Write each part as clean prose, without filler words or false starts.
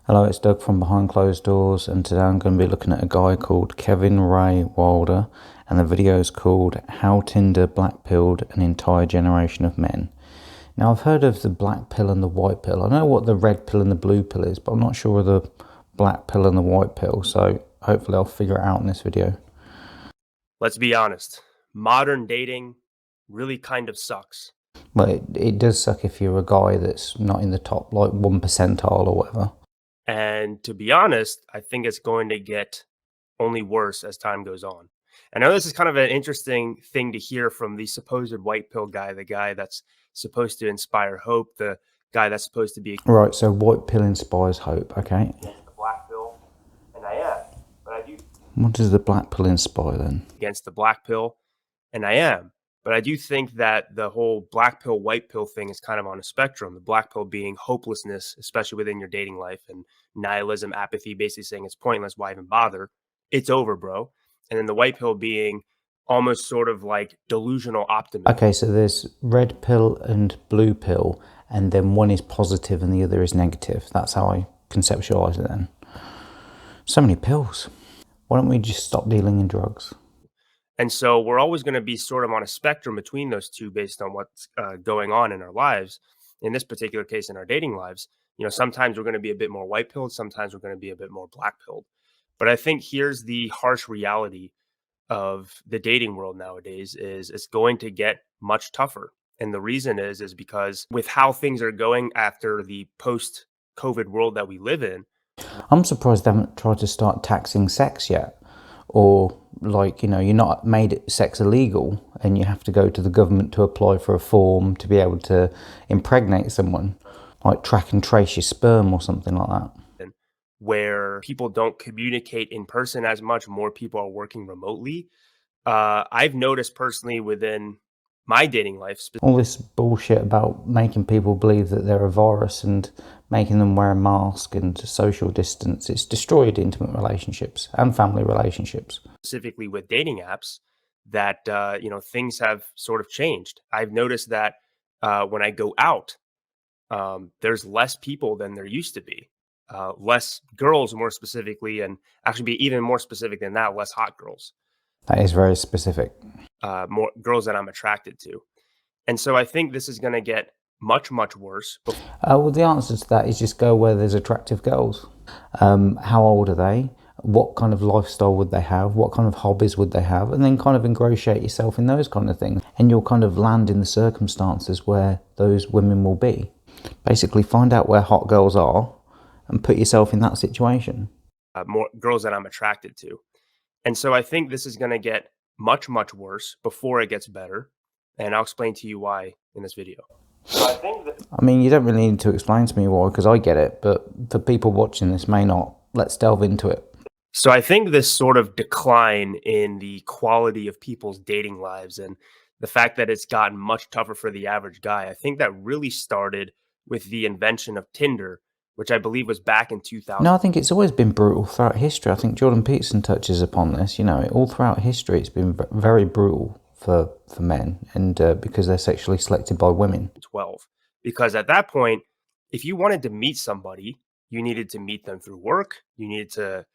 Hello, it's Doug from Behind Closed Doors, and today I'm going to be looking at a guy called Kevin Ray Wilder, and the video is called How Tinder Blackpilled an Entire Generation of Men. Now, I've heard of the black pill and the white pill. I know what the red pill and the blue pill is, but I'm not sure of the black pill and the white pill, so hopefully I'll figure it out in this video. Let's be honest, modern dating really kind of sucks. But it does suck if you're a guy that's not in the top, like, 1 percentile or whatever. And to be honest, I think it's going to get only worse as time goes on. I know this is kind of an interesting thing to hear from the supposed white pill guy, the guy that's supposed to inspire hope, the guy that's supposed to be Right, so white pill inspires hope, okay? against the black pill, and I am. But I do What does the black pill inspire then? against the black pill, and I am. But I do think that the whole black pill, white pill thing is kind of on a spectrum. The black pill being hopelessness, especially within your dating life, and nihilism, apathy, basically saying it's pointless. Why even bother? It's over, bro. And then the white pill being almost sort of like delusional optimism. Okay, so there's red pill and blue pill, and then one is positive and the other is negative. That's how I conceptualize it then. So many pills. Why don't we just stop dealing in drugs? And so we're always going to be sort of on a spectrum between those two based on what's going on in our lives. In this particular case, in our dating lives, sometimes we're going to be a bit more white pilled, sometimes we're going to be a bit more black pilled. But I think here's the harsh reality of the dating world nowadays is it's going to get much tougher. And the reason is because with how things are going after the post COVID world that we live in, I'm surprised they haven't tried to start taxing sex yet. Or, like, you're not made sex illegal and you have to go to the government to apply for a form to be able to impregnate someone, like track and trace your sperm or something like that. where people don't communicate in person as much, more people are working remotely. I've noticed personally within my dating life, All this bullshit about making people believe that they're a virus and making them wear a mask and social distance, it's destroyed intimate relationships and family relationships. specifically with dating apps, that things have sort of changed. I've noticed that when I go out, there's less people than there used to be. Less girls, more specifically, and actually be even more specific than that, less hot girls. That is very specific. More girls that I'm attracted to. And so I think this is going to get much, much worse. Well, the answer to that is just go where there's attractive girls. How old are they? What kind of lifestyle would they have? What kind of hobbies would they have? And then kind of ingratiate yourself in those kind of things. And you'll kind of land in the circumstances where those women will be. Basically, find out where hot girls are and put yourself in that situation. More girls that I'm attracted to. And so I think this is going to get much, much worse before it gets better. And I'll explain to you why in this video. So I think that I mean, you don't really need to explain to me why, because I get it, but for people watching this may not. Let's delve into it. So I think this sort of decline in the quality of people's dating lives and the fact that it's gotten much tougher for the average guy, I think that really started with the invention of Tinder, which I believe was back in 2000. No, I think it's always been brutal throughout history. I think Jordan Peterson touches upon this. All throughout history, it's been very brutal for men, and because they're sexually selected by women. 12. Because at that point, if you wanted to meet somebody, you needed to meet them through work, you needed to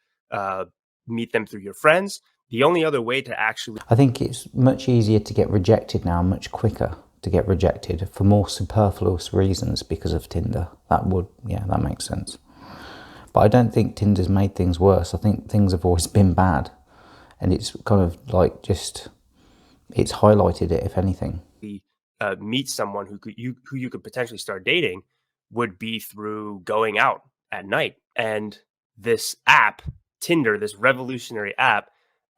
meet them through your friends. The only other way to actually I think it's much easier to get rejected now, much quicker to get rejected for more superfluous reasons because of Tinder. That makes sense. But I don't think Tinder's made things worse. I think things have always been bad, and it's kind of like it's highlighted it, if anything. meet someone who you could potentially start dating would be through going out at night. And this app, Tinder, this revolutionary app,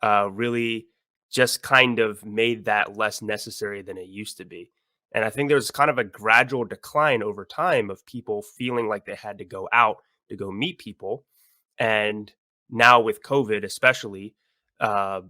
really just kind of made that less necessary than it used to be. And I think there's kind of a gradual decline over time of people feeling like they had to go out to go meet people. And now with COVID, especially, uh,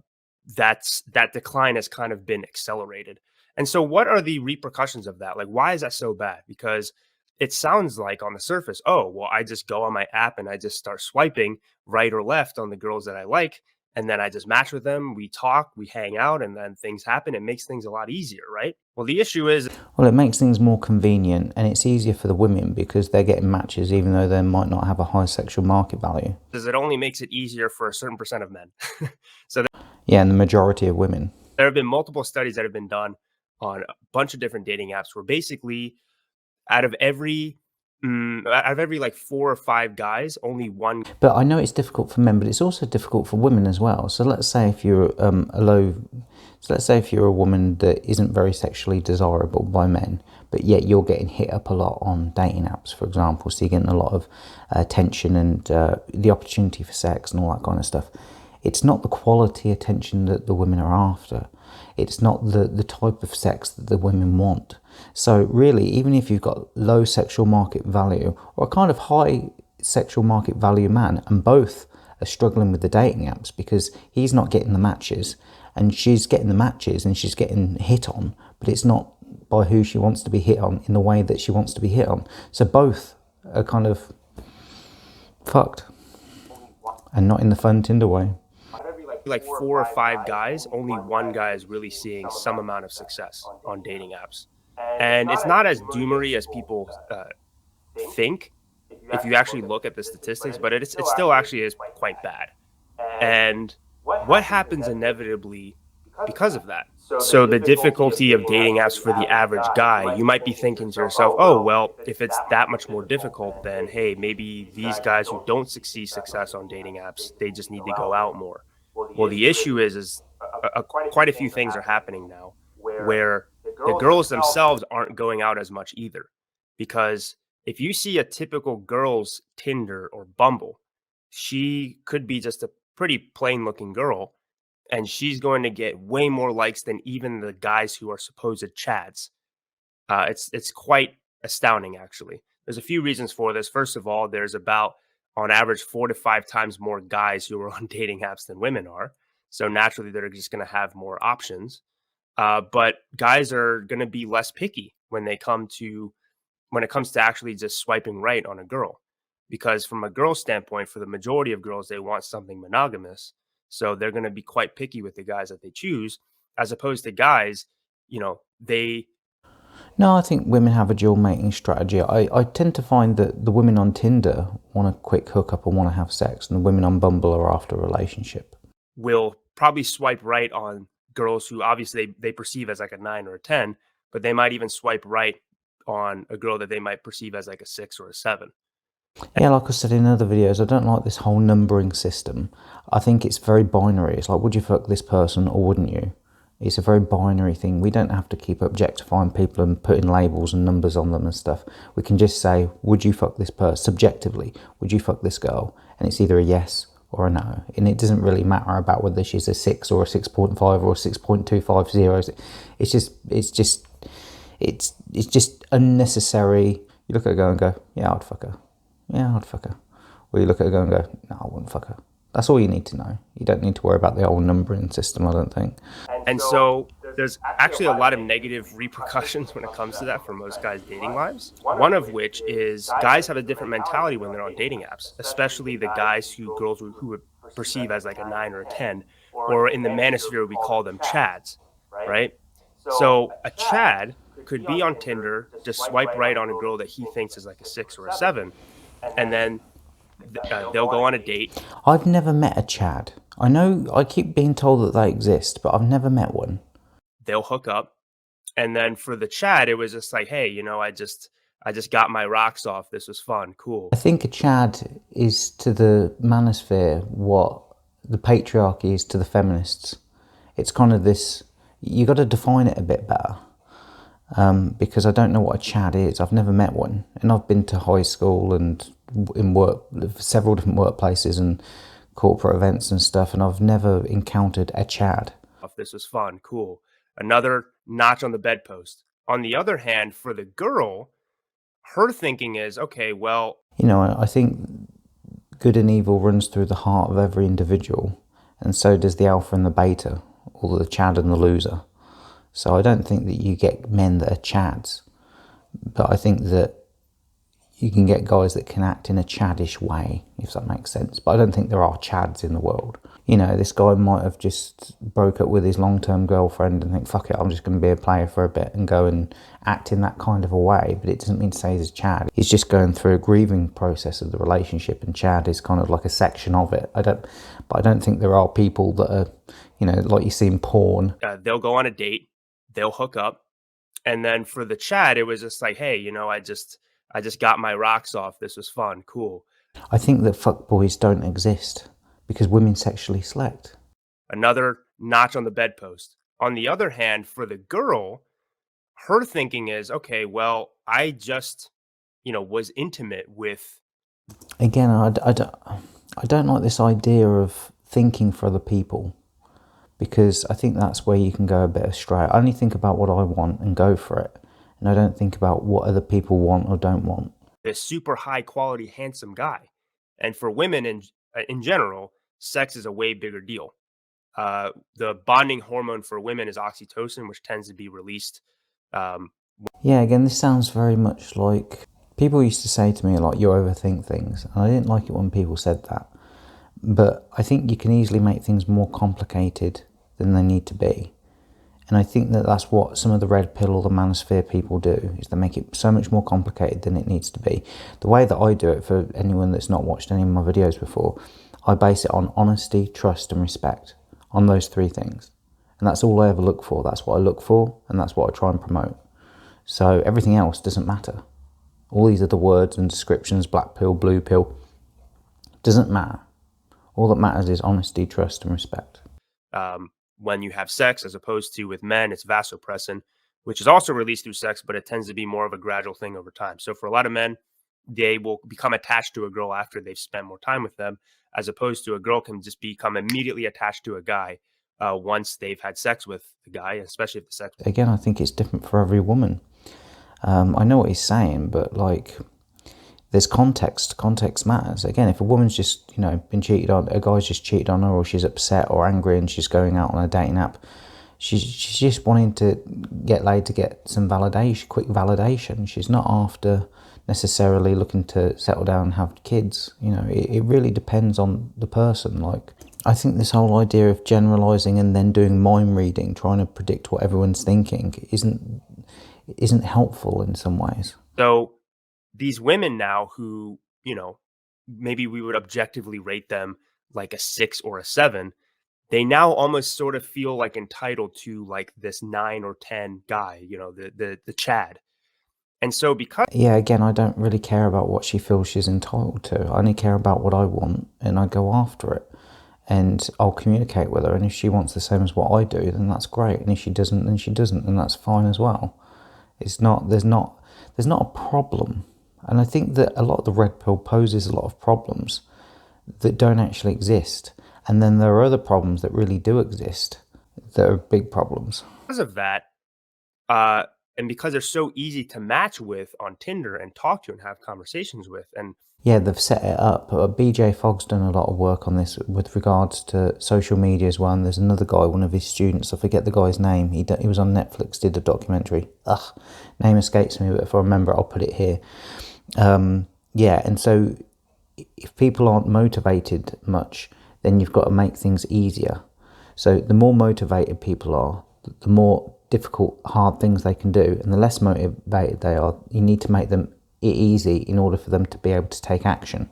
that decline has kind of been accelerated. And so, what are the repercussions of that? Like, why is that so bad? Because it sounds like on the surface, oh, well, I just go on my app and I just start swiping right or left on the girls that I like. And then I just match with them. We talk, we hang out, and then things happen. It makes things a lot easier, right? Well, the issue is Well, it makes things more convenient and it's easier for the women because they're getting matches even though they might not have a high sexual market value. it only makes it easier for a certain percent of men. So Yeah, and the majority of women. there have been multiple studies that have been done on a bunch of different dating apps where basically out of every like 4 or 5 guys, only one. But I know it's difficult for men, but it's also difficult for women as well. So let's say if you're let's say if you're a woman that isn't very sexually desirable by men, but yet you're getting hit up a lot on dating apps, for example, so you're getting a lot of attention and the opportunity for sex and all that kind of stuff. It's not the quality attention that the women are after. It's not the type of sex that the women want. So really, even if you've got low sexual market value or a kind of high sexual market value man, and both are struggling with the dating apps because he's not getting the matches and she's getting the matches and she's getting hit on, but it's not by who she wants to be hit on in the way that she wants to be hit on. So both are kind of fucked, and not in the fun Tinder way. Like 4 or 5 guys, only one guy is really seeing some amount of success on dating apps. And it's not as doomery as people think if you actually look at the statistics, but it still actually is quite bad. And what happens inevitably because of that? So the difficulty of dating apps for the average guy, you might be thinking to yourself, oh, well, if it's that much more difficult, then hey, maybe these guys who don't succeed success on dating apps, they just need to go out more. Well, the issue is quite a few things are happening now where the girls themselves aren't going out as much either. Because if you see a typical girl's Tinder or Bumble, she could be just a pretty plain looking girl, and she's going to get way more likes than even the guys who are supposed chads. It's quite astounding, actually. There's a few reasons for this. First of all, there's about on average 4 to 5 times more guys who are on dating apps than women are. So naturally, they're just going to have more options. But guys are going to be less picky when it comes to actually just swiping right on a girl, because from a girl standpoint, for the majority of girls, they want something monogamous. So they're going to be quite picky with the guys that they choose, as opposed to guys, they. No, I think women have a dual mating strategy. I tend to find that the women on Tinder want a quick hookup and want to have sex, and the women on Bumble are after a relationship. Will probably swipe right on girls who obviously they perceive as like a 9 or a 10, but they might even swipe right on a girl that they might perceive as like a 6 or a 7. Yeah, like I said in other videos, I don't like this whole numbering system. I think it's very binary. It's like, would you fuck this person or wouldn't you? It's a very binary thing. We don't have to keep objectifying people and putting labels and numbers on them and stuff. We can just say, would you fuck this person? Subjectively, would you fuck this girl? And it's either a yes or a no. And it doesn't really matter about whether she's a 6 or a 6.5 or a 6.250. It's just unnecessary. You look at a girl and go, yeah, I'd fuck her. Yeah, I'd fuck her. Or you look at her and go, no, I wouldn't fuck her. That's all you need to know. You don't need to worry about the whole numbering system, I don't think. And so there's actually a lot of negative repercussions when it comes to that for most guys' dating lives. One of which is guys have a different mentality when they're on dating apps, especially the guys girls who would perceive as like a 9 or a 10, or in the manosphere, we call them chads, right? So a chad could be on Tinder, just swipe right on a girl that he thinks is like a 6 or a 7, and then they'll go on a date. I've never met a chad. I know I keep being told that they exist, but I've never met one. They'll hook up, and then for the chad, it was just like, hey, I just got my rocks off. This was fun, cool. I think a chad is to the manosphere what the patriarchy is to the feminists. It's kind of this. You got to define it a bit better. Because I don't know what a chad is. I've never met one, and I've been to high school and in several different workplaces and corporate events and stuff, and I've never encountered a chad. This was fun, cool. Another notch on the bedpost. On the other hand, for the girl, her thinking is, okay, well, I think good and evil runs through the heart of every individual, and so does the alpha and the beta, or the chad and the loser. So I don't think that you get men that are chads, but I think that you can get guys that can act in a chadish way, if if that makes sense. But I don't think there are Chads in the world. You know, this guy might have just broke up with his long-term girlfriend and think, fuck it, I'm just going to be a player for a bit and go and act in that kind of a way. But it doesn't mean to say he's a Chad. He's just going through a grieving process of the relationship, and Chad is kind of like a section of it. But I don't think there are people that are, you know, like you see in porn. They'll go on a date, they'll hook up, and then for the Chad, it was just like, hey, I just got my rocks off. This was fun, cool. I think that fuckboys don't exist because women sexually select. Another notch on the bedpost. On the other hand, for the girl, her thinking is, okay, well, I just, was intimate with. Again, I don't like this idea of thinking for other people, because I think that's where you can go a bit astray. I only think about what I want and go for it, and I don't think about what other people want or don't want. This super high quality, handsome guy. And for women in general, sex is a way bigger deal. The bonding hormone for women is oxytocin, which tends to be released. Yeah, again, this sounds very much like people used to say to me, like, you overthink things. And I didn't like it when people said that. But I think you can easily make things more complicated than they need to be. And I think that that's what some of the red pill or the manosphere people do, is they make it so much more complicated than it needs to be. The way that I do it, for anyone that's not watched any of my videos before, I base it on honesty, trust and respect, on those three things. And that's all I ever look for. That's what I look for, and that's what I try and promote. So everything else doesn't matter. All these other words and descriptions, black pill, blue pill, doesn't matter. All that matters is honesty, trust and respect. When you have sex, as opposed to with men, it's vasopressin, which is also released through sex, but it tends to be more of a gradual thing over time. So for a lot of men, they will become attached to a girl after they've spent more time with them, as opposed to a girl can just become immediately attached to a guy once they've had sex with the guy, especially if the sex. Again, I think it's different for every woman. I know what he's saying, but like, there's context. Context matters. Again, if a woman's just, been cheated on, a guy's just cheated on her, or she's upset or angry and she's going out on a dating app, she's just wanting to get laid to get some validation, quick validation. She's not after necessarily looking to settle down and have kids. It really depends on the person. Like, I think this whole idea of generalizing and then doing mind reading, trying to predict what everyone's thinking, isn't helpful in some ways. So these women now who, maybe we would objectively rate them like a 6 or a 7, they now almost sort of feel like entitled to like this 9 or 10 guy, the Chad. And so because. Yeah, again, I don't really care about what she feels she's entitled to. I only care about what I want, and I go after it. And I'll communicate with her, and if she wants the same as what I do, then that's great. And if she doesn't, then she doesn't, and that's fine as well. There's not a problem. And I think that a lot of the red pill poses a lot of problems that don't actually exist. And then there are other problems that really do exist that are big problems. Because of that, and because they're so easy to match with on Tinder and talk to and have conversations with, and yeah, they've set it up. BJ Fogg's done a lot of work on this with regards to social media as well. And there's another guy, one of his students, I forget the guy's name. He was on Netflix, did a documentary. Name escapes me, but if I remember it, I'll put it here. Yeah, and so if people aren't motivated much, then you've got to make things easier. So the more motivated people are, the more difficult, hard things they can do, and the less motivated they are, you need to make them easy in order for them to be able to take action.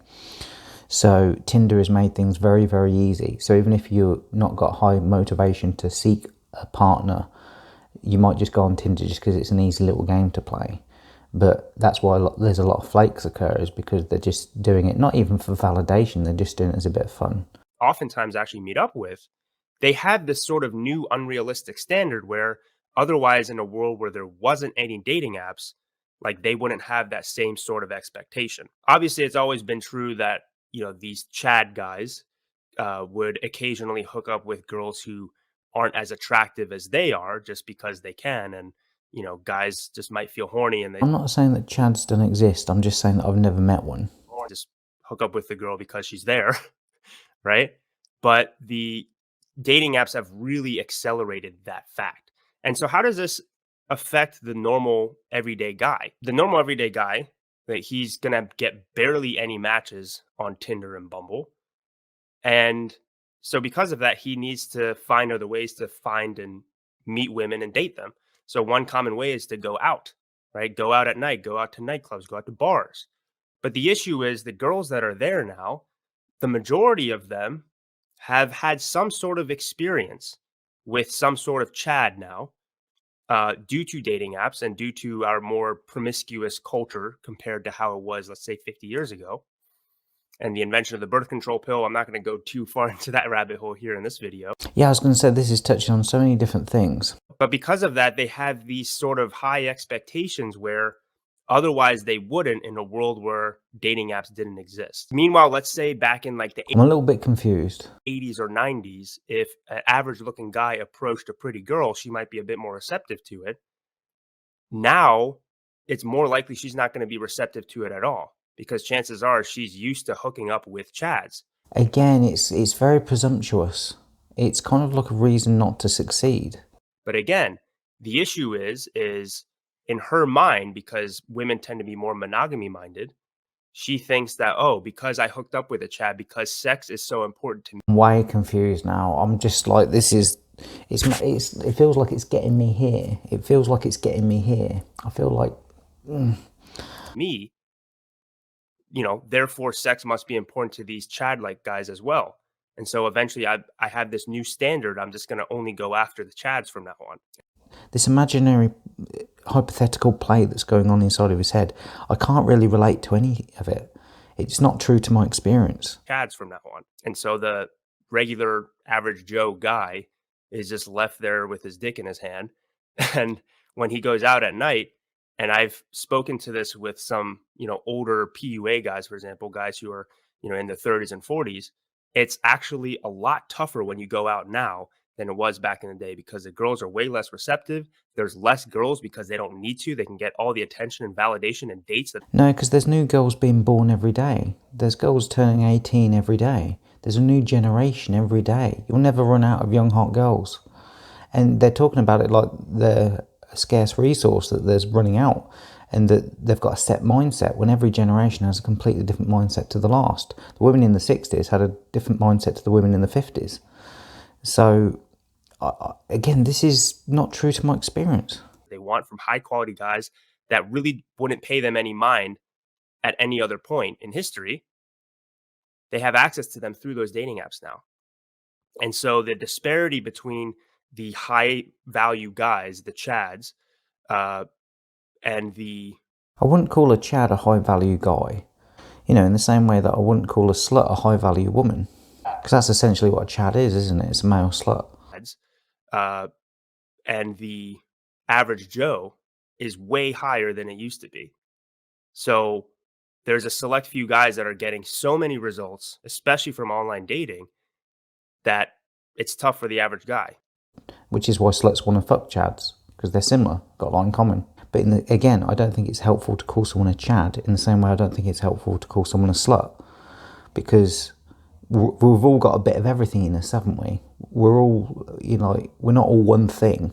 So Tinder has made things very, very easy. So even if you've not got high motivation to seek a partner, you might just go on Tinder just because it's an easy little game to play. But that's why there's a lot of flakes occur, is because they're just doing it not even for validation, they're just doing it as a bit of fun. Oftentimes actually meet up with, they have this sort of new unrealistic standard where otherwise in a world where there wasn't any dating apps, like they wouldn't have that same sort of expectation. Obviously, it's always been true that, these Chad guys would occasionally hook up with girls who aren't as attractive as they are just because they can. And, guys just might feel horny and they. I'm not saying that Chads don't exist. I'm just saying that I've never met one. Just hook up with the girl because she's there. Right. But the dating apps have really accelerated that fact. And so how does this affect the normal everyday guy? The normal everyday guy that he's gonna get barely any matches on Tinder and Bumble. And so because of that, he needs to find other ways to find and meet women and date them. So one common way is to go out, right? Go out at night, go out to nightclubs, go out to bars. But the issue is the girls that are there now, the majority of them have had some sort of experience with some sort of Chad now, due to dating apps and due to our more promiscuous culture compared to how it was, let's say, 50 years ago, and the invention of the birth control pill. I'm not going to go too far into that rabbit hole here in this video. Yeah, I was going to say this is touching on so many different things. But because of that, they have these sort of high expectations where otherwise they wouldn't in a world where dating apps didn't exist. Meanwhile, let's say back in like the I'm a little bit confused. 80s or 90s, if an average looking guy approached a pretty girl, she might be a bit more receptive to it. Now, it's more likely she's not going to be receptive to it at all because chances are she's used to hooking up with Chads. Again, it's very presumptuous. It's kind of like a reason not to succeed. But again, the issue is in her mind, because women tend to be more monogamy minded, she thinks that, oh, because I hooked up with a Chad, because sex is so important to me. I'm way confused now. I'm just like, it feels like it's getting me here. It feels like it's getting me here. I feel like Me, therefore sex must be important to these Chad like guys as well. And so eventually I have this new standard. I'm just going to only go after the Chads from now on. This imaginary hypothetical play that's going on inside of his head, I can't really relate to any of it. It's not true to my experience. Chads from now on. And so the regular average Joe guy is just left there with his dick in his hand. And when he goes out at night, and I've spoken to this with some, older PUA guys, for example, guys who are, in their 30s and 40s, it's actually a lot tougher when you go out now than it was back in the day because the girls are way less receptive. There's less girls because they don't need to. They can get all the attention and validation and dates that. No, because there's new girls being born every day. There's girls turning 18 every day. There's a new generation every day. You'll never run out of young, hot girls. And they're talking about it like they're a scarce resource that there's running out, and that they've got a set mindset when every generation has a completely different mindset to the last. The women in the 60s had a different mindset to the women in the 50s. So, again, this is not true to my experience. They want from high quality guys that really wouldn't pay them any mind at any other point in history. They have access to them through those dating apps now. And so the disparity between the high value guys, the Chads, and the... I wouldn't call a Chad a high value guy, in the same way that I wouldn't call a slut a high value woman. Because that's essentially what a Chad is, isn't it? It's a male slut. And the average Joe is way higher than it used to be. So there's a select few guys that are getting so many results, especially from online dating, that it's tough for the average guy. Which is why sluts want to fuck Chads, because they're similar, got a lot in common. But again, I don't think it's helpful to call someone a Chad in the same way I don't think it's helpful to call someone a slut. Because we've all got a bit of everything in us, haven't we? We're all, we're not all one thing.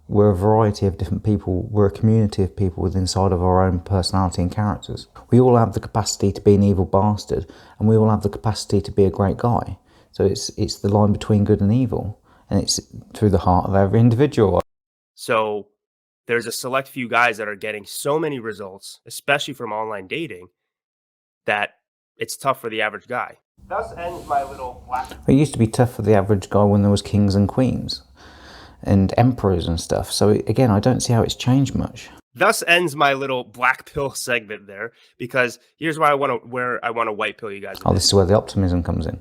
We're a variety of different people. We're a community of people with inside of our own personality and characters. We all have the capacity to be an evil bastard, and we all have the capacity to be a great guy. So it's the line between good and evil, and it's through the heart of every individual. So there's a select few guys that are getting so many results, especially from online dating, that it's tough for the average guy. Thus ends my little black... It used to be tough for the average guy when there was kings and queens and emperors and stuff. So again, I don't see how it's changed much. Thus ends my little black pill segment there, because here's where I want to white pill you guys. Oh, this is where the optimism comes in.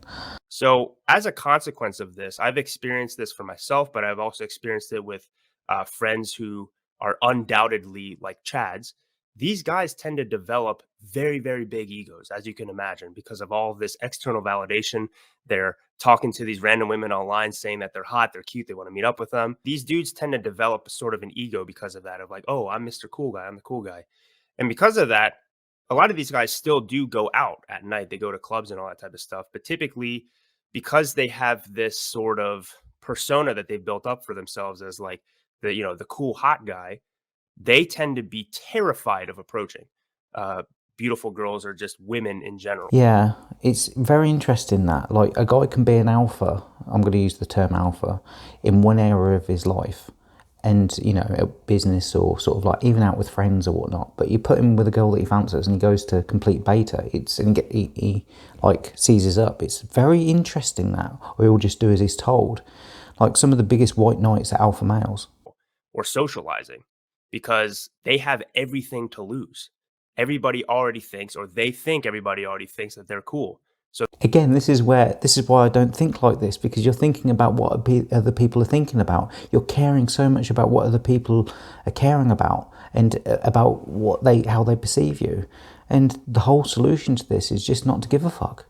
So as a consequence of this, I've experienced this for myself, but I've also experienced it with friends who are undoubtedly like Chads. These guys tend to develop very, very big egos, as you can imagine, because of all of this external validation. They're talking to these random women online saying that they're hot, they're cute, they want to meet up with them. These dudes tend to develop sort of an ego because of that, of like, oh, I'm Mr. Cool Guy, I'm the cool guy. And because of that, a lot of these guys still do go out at night. They go to clubs and all that type of stuff. But typically, because they have this sort of persona that they've built up for themselves as like the cool hot guy, they tend to be terrified of approaching beautiful girls or just women in general. Yeah, it's very interesting that, like, a guy can be an alpha, I'm going to use the term alpha, in one area of his life, and, you know, a business or sort of like even out with friends or whatnot, but you put him with a girl that he fancies and he goes to complete beta, he like seizes up. It's very interesting that, or he'll just do as he's told. Like some of the biggest white knights are alpha males. Or socializing, because they have everything to lose. Everybody already thinks, or they think everybody already thinks that they're cool. So Again, this is why I don't think like this, because you're thinking about what other people are thinking about. You're caring so much about what other people are caring about, and about how they perceive you. And the whole solution to this is just not to give a fuck.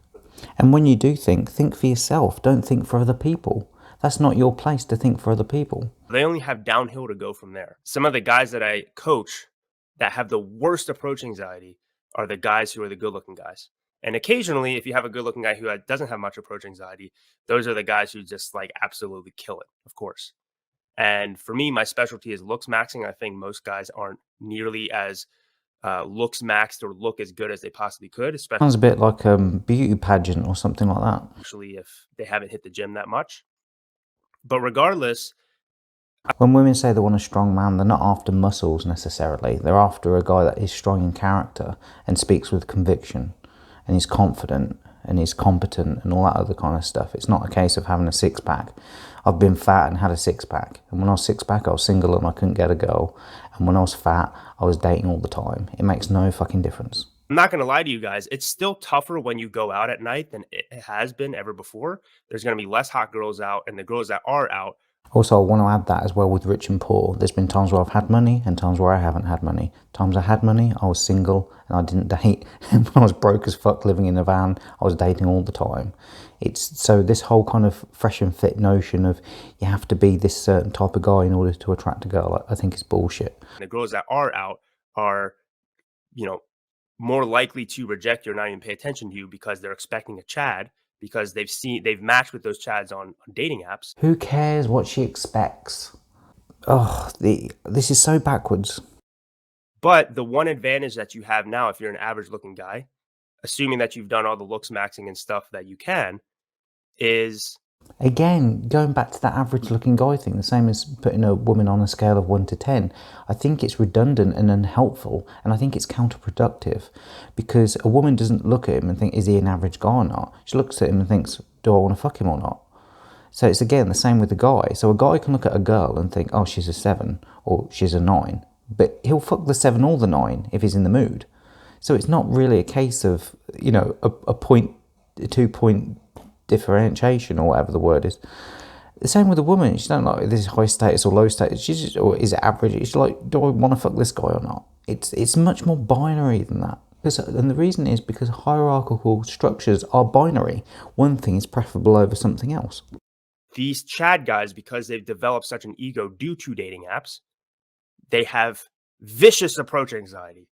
And when you do think for yourself. Don't think for other people. That's not your place to think for other people. they only have downhill to go from there. Some of the guys that I coach that have the worst approach anxiety are the guys who are the good looking guys. And occasionally, if you have a good looking guy who doesn't have much approach anxiety, those are the guys who just like absolutely kill it, of course. And for me, my specialty is looks maxing. I think most guys aren't nearly as looks maxed or look as good as they possibly could, Sounds a bit like a beauty pageant or something like that. especially if they haven't hit the gym that much. But regardless, When women say they want a strong man, they're not after muscles necessarily. They're after a guy that is strong in character and speaks with conviction and is confident and is competent and all that other kind of stuff. It's not a case of having a six-pack. I've been fat and had a six-pack. And when I was six-pack, I was single and I couldn't get a girl. And when I was fat, I was dating all the time. It makes no fucking difference. I'm not going to lie to you guys. It's still tougher when you go out at night than it has been ever before. There's going to be less hot girls out, and the girls that are out. Also, I want to add that as well with rich and poor. There's been times where I've had money and times where I haven't had money. Times I had money, I was single and I didn't date. And when I was broke as fuck living in a van, I was dating all the time. So this whole kind of fresh and fit notion of you have to be this certain type of guy in order to attract a girl, I think is bullshit. The girls that are out are, more likely to reject you or not even pay attention to you because they're expecting a Chad, because they've matched with those Chads on dating apps. Who cares what she expects? Oh, this is so backwards. But the one advantage that you have now, if you're an average looking guy, assuming that you've done all the looks maxing and stuff that you can, is again, going back to that average looking guy thing, the same as putting a woman on a scale of 1 to 10, I think it's redundant and unhelpful, and I think it's counterproductive, because a woman doesn't look at him and think, is he an average guy or not? She looks at him and thinks, do I want to fuck him or not? So it's again the same with the guy. So a guy can look at a girl and think, oh, she's a 7 or she's a 9, but he'll fuck the 7 or the 9 if he's in the mood. So it's not really a case of, a 2-point differentiation or whatever the word is. The same with a woman. She's not like this is high status or low status. She's just, or is it average? She's like, do I want to fuck this guy or not? It's much more binary than that. And the reason is because hierarchical structures are binary. One thing is preferable over something else. These Chad guys, because they've developed such an ego due to dating apps, they have vicious approach anxiety.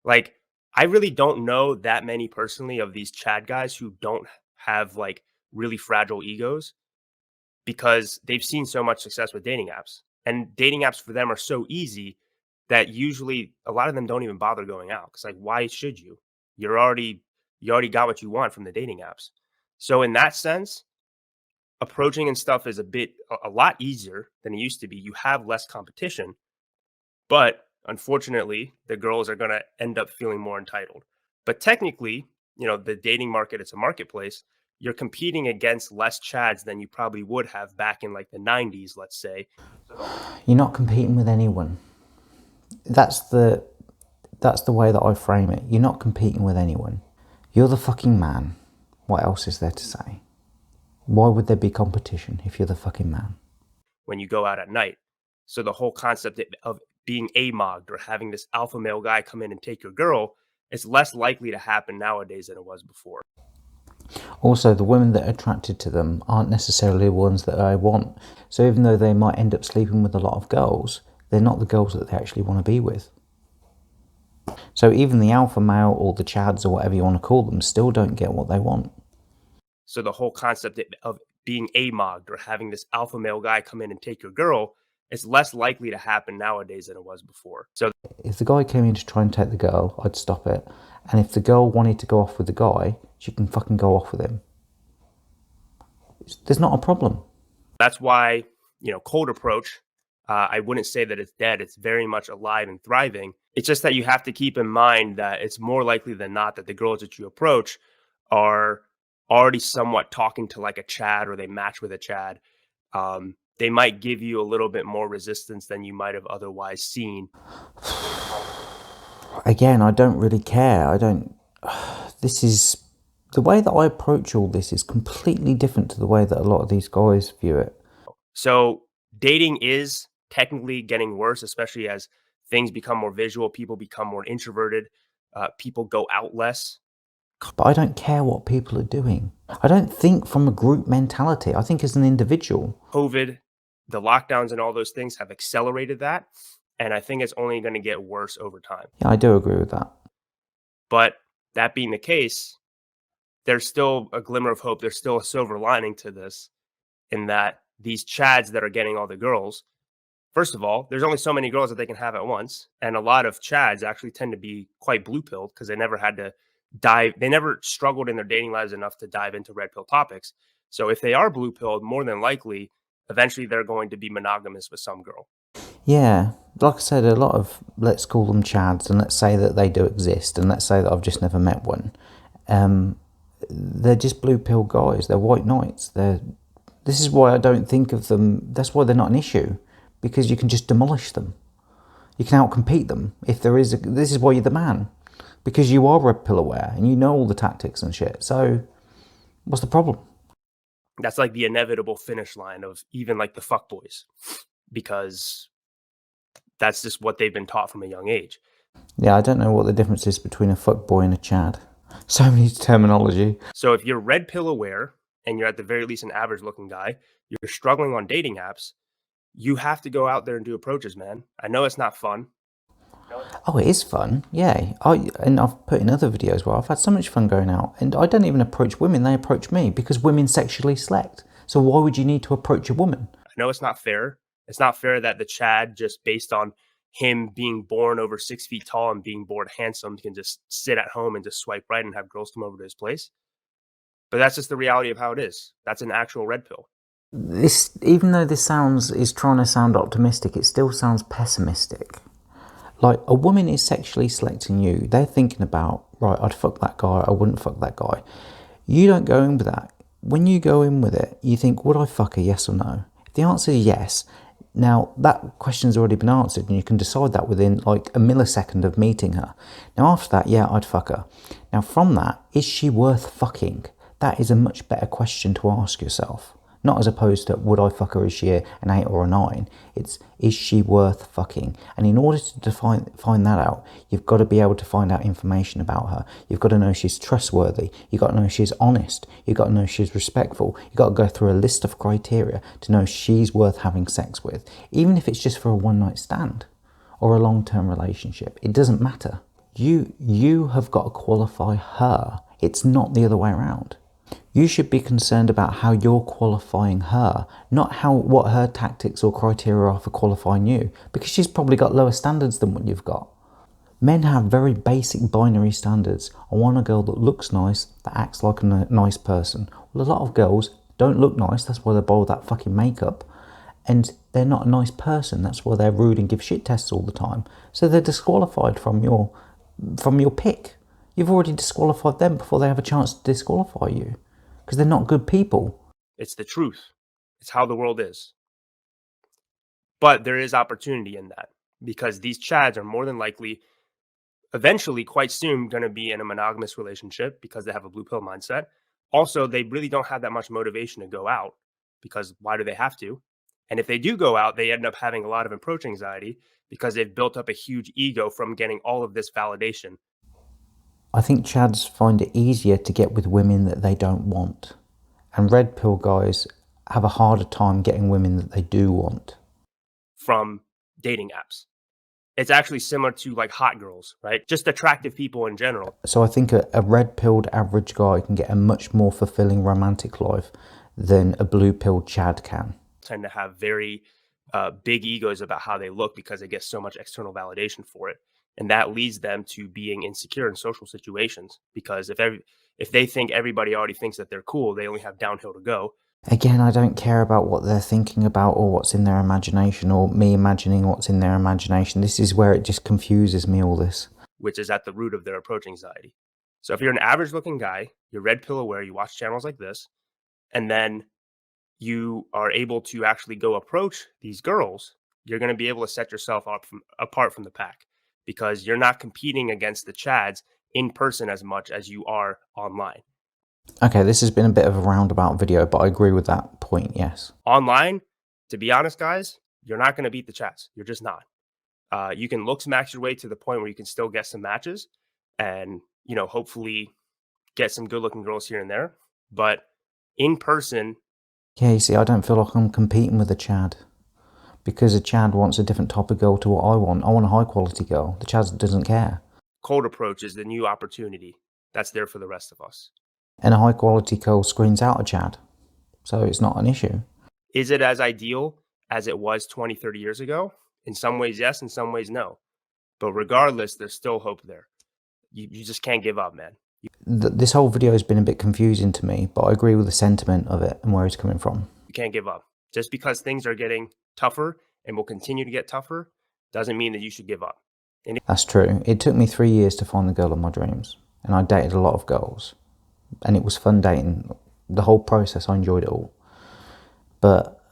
Like, I really don't know that many personally of these Chad guys who don't have like really fragile egos, because they've seen so much success with dating apps, and dating apps for them are so easy that usually a lot of them don't even bother going out. Because like, why should you? You already got what you want from the dating apps. So in that sense, approaching and stuff is a lot easier than it used to be. You have less competition, but unfortunately, the girls are going to end up feeling more entitled. But technically, the dating market, it's a marketplace. You're competing against less Chads than you probably would have back in like the 90s, let's say. You're not competing with anyone. That's the way that I frame it. You're not competing with anyone. You're the fucking man. What else is there to say? Why would there be competition if you're the fucking man? When you go out at night. So the whole concept of being amogged or having this alpha male guy come in and take your girl is less likely to happen nowadays than it was before. Also, the women that are attracted to them aren't necessarily the ones that I want. So even though they might end up sleeping with a lot of girls, they're not the girls that they actually want to be with. So even the alpha male or the Chads or whatever you want to call them still don't get what they want. So the whole concept of being amogged or having this alpha male guy come in and take your girl is less likely to happen nowadays than it was before. So if the guy came in to try and take the girl, I'd stop it. And if the girl wanted to go off with the guy, she can fucking go off with him. There's not a problem. That's why, cold approach, I wouldn't say that it's dead. It's very much alive and thriving. It's just that you have to keep in mind that it's more likely than not that the girls that you approach are already somewhat talking to like a Chad, or they match with a Chad. They might give you a little bit more resistance than you might have otherwise seen. Again, I don't really care. This is the way that I approach all this is completely different to the way that a lot of these guys view it. So dating is technically getting worse, especially as things become more visual, people become more introverted, people go out less. But I don't care what people are doing. I don't think from a group mentality. I think as an individual. COVID, the lockdowns and all those things have accelerated that. And I think it's only going to get worse over time. Yeah, I do agree with that. But that being the case, there's still a glimmer of hope. There's still a silver lining to this, in that these Chads that are getting all the girls, first of all, there's only so many girls that they can have at once. And a lot of Chads actually tend to be quite blue pilled because they never had to they never struggled in their dating lives enough to dive into red pill topics. So if they are blue pilled, more than likely, eventually they're going to be monogamous with some girl. Yeah, like I said, a lot of, let's call them Chads, and let's say that they do exist, and let's say that I've just never met one. They're just blue pill guys. They're white knights. This is why I don't think of them. That's why they're not an issue, because you can just demolish them. You can outcompete them if there is. This is why you're the man, because you are red pill aware and you know all the tactics and shit. So, what's the problem? That's like the inevitable finish line of even like the fuckboys, because that's just what they've been taught from a young age. Yeah, I don't know what the difference is between a fuckboy and a Chad. So many terminology. So if you're red pill aware and you're at the very least an average looking guy, you're struggling on dating apps, you have to go out there and do approaches, man. I know it's not fun. Oh, it is fun, yeah. I've put in other videos where I've had so much fun going out, and I don't even approach women, they approach me, because women sexually select. So why would you need to approach a woman? I know it's not fair. It's not fair that the Chad, just based on him being born over 6 feet tall and being born handsome, can just sit at home and just swipe right and have girls come over to his place. But that's just the reality of how it is. That's an actual red pill. This, even though this is trying to sound optimistic, it still sounds pessimistic. Like, a woman is sexually selecting you. They're thinking about, right, I'd fuck that guy, I wouldn't fuck that guy. You don't go in with that. When you go in with it, you think, would I fuck her, yes or no? If the answer is yes, now that question's already been answered, and you can decide that within like a millisecond of meeting her. Now after that, yeah, I'd fuck her. Now from that, is she worth fucking? That is a much better question to ask yourself. Not as opposed to, would I fuck her, is she an 8 or a 9? It's, is she worth fucking? And in order to find that out, you've got to be able to find out information about her. You've got to know she's trustworthy. You've got to know she's honest. You've got to know she's respectful. You've got to go through a list of criteria to know she's worth having sex with. Even if it's just for a one-night stand or a long-term relationship, it doesn't matter. You have got to qualify her. It's not the other way around. You should be concerned about how you're qualifying her, not what her tactics or criteria are for qualifying you, because she's probably got lower standards than what you've got. Men have very basic binary standards. I want a girl that looks nice, that acts like a nice person. Well, a lot of girls don't look nice, that's why they borrow that fucking makeup, and they're not a nice person, that's why they're rude and give shit tests all the time. So they're disqualified from your pick. You've already disqualified them before they have a chance to disqualify you. Because they're not good people. It's the truth. It's how the world is. But there is opportunity in that, because these Chads are more than likely, eventually, quite soon, going to be in a monogamous relationship because they have a blue pill mindset. Also, they really don't have that much motivation to go out, because why do they have to? And if they do go out, they end up having a lot of approach anxiety because they've built up a huge ego from getting all of this validation. I think Chads find it easier to get with women that they don't want. And red pill guys have a harder time getting women that they do want. From dating apps. It's actually similar to like hot girls, right? Just attractive people in general. So I think a red-pilled average guy can get a much more fulfilling romantic life than a blue-pilled Chad can. Tend to have very big egos about how they look because they get so much external validation for it. And that leads them to being insecure in social situations, because if they think everybody already thinks that they're cool, they only have downhill to go. Again, I don't care about what they're thinking about or what's in their imagination or me imagining what's in their imagination. This is where it just confuses me, all this. Which is at the root of their approach anxiety. So if you're an average looking guy, you're red pill aware, you watch channels like this, and then you are able to actually go approach these girls, you're going to be able to set yourself apart from the pack, because you're not competing against the Chads in person as much as you are online. Okay, this has been a bit of a roundabout video, but I agree with that point, yes. Online, to be honest, guys, you're not going to beat the Chads. You're just not. You can looks max your way to the point where you can still get some matches and, hopefully get some good looking girls here and there. But in person. Yeah, you see, I don't feel like I'm competing with a Chad, because a Chad wants a different type of girl to what I want. I want a high quality girl. The Chad doesn't care. Cold approach is the new opportunity that's there for the rest of us. And a high quality girl screens out a Chad. So it's not an issue. Is it as ideal as it was 20, 30 years ago? In some ways, yes. In some ways, no. But regardless, there's still hope there. You just can't give up, man. This whole video has been a bit confusing to me, but I agree with the sentiment of it and where it's coming from. You can't give up. Just because things are getting tougher and will continue to get tougher doesn't mean that you should give up. That's true. It took me 3 years to find the girl of my dreams, and I dated a lot of girls, and it was fun dating. The whole process, I enjoyed it all. But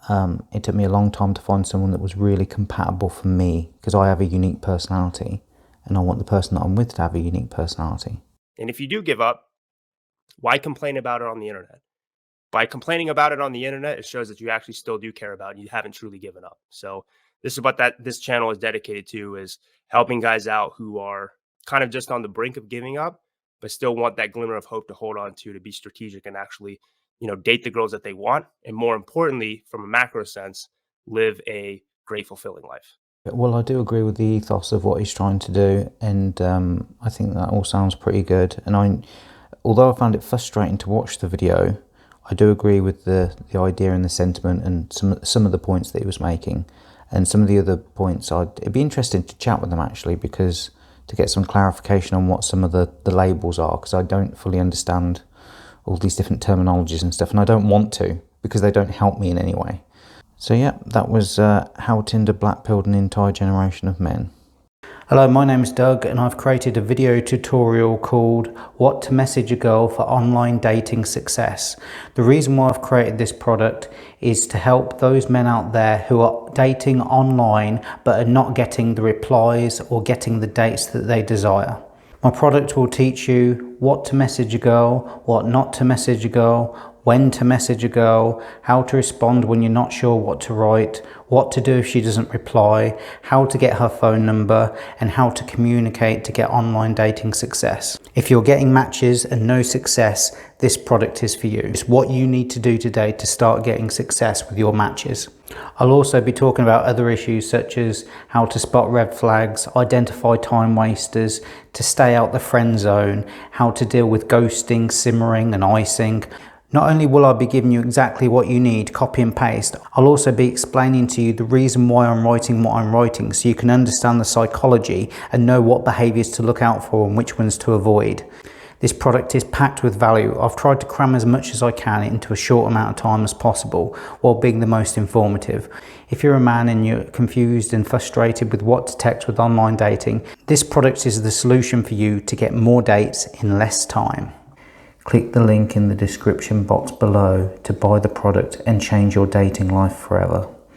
it took me a long time to find someone that was really compatible for me, because I have a unique personality, and I want the person that I'm with to have a unique personality. And if you do give up, why complain about it on the internet? By complaining about it on the internet, it shows that you actually still do care about it and you haven't truly given up. So this is what this channel is dedicated to, is helping guys out who are kind of just on the brink of giving up, but still want that glimmer of hope to hold on to be strategic and actually, date the girls that they want. And more importantly, from a macro sense, live a great, fulfilling life. Well, I do agree with the ethos of what he's trying to do, and I think that all sounds pretty good. And although I found it frustrating to watch the video, I do agree with the idea and the sentiment and some of the points that he was making. And some of the other points, it'd be interesting to chat with them actually, because to get some clarification on what some of the labels are, because I don't fully understand all these different terminologies and stuff, and I don't want to, because they don't help me in any way. So yeah, that was how Tinder blackpilled an entire generation of men. Hello, my name is Doug, and I've created a video tutorial called What to Message a Girl for Online Dating Success. The reason why I've created this product is to help those men out there who are dating online but are not getting the replies or getting the dates that they desire. My product will teach you what to message a girl, what not to message a girl, when to message a girl, how to respond when you're not sure what to write, what to do if she doesn't reply, how to get her phone number, and how to communicate to get online dating success. If you're getting matches and no success, this product is for you. It's what you need to do today to start getting success with your matches. I'll also be talking about other issues such as how to spot red flags, identify time wasters, to stay out the friend zone, how to deal with ghosting, simmering and icing. Not only will I be giving you exactly what you need, copy and paste, I'll also be explaining to you the reason why I'm writing what I'm writing, so you can understand the psychology and know what behaviours to look out for and which ones to avoid. This product is packed with value. I've tried to cram as much as I can into a short amount of time as possible while being the most informative. If you're a man and you're confused and frustrated with what to text with online dating, this product is the solution for you to get more dates in less time. Click the link in the description box below to buy the product and change your dating life forever.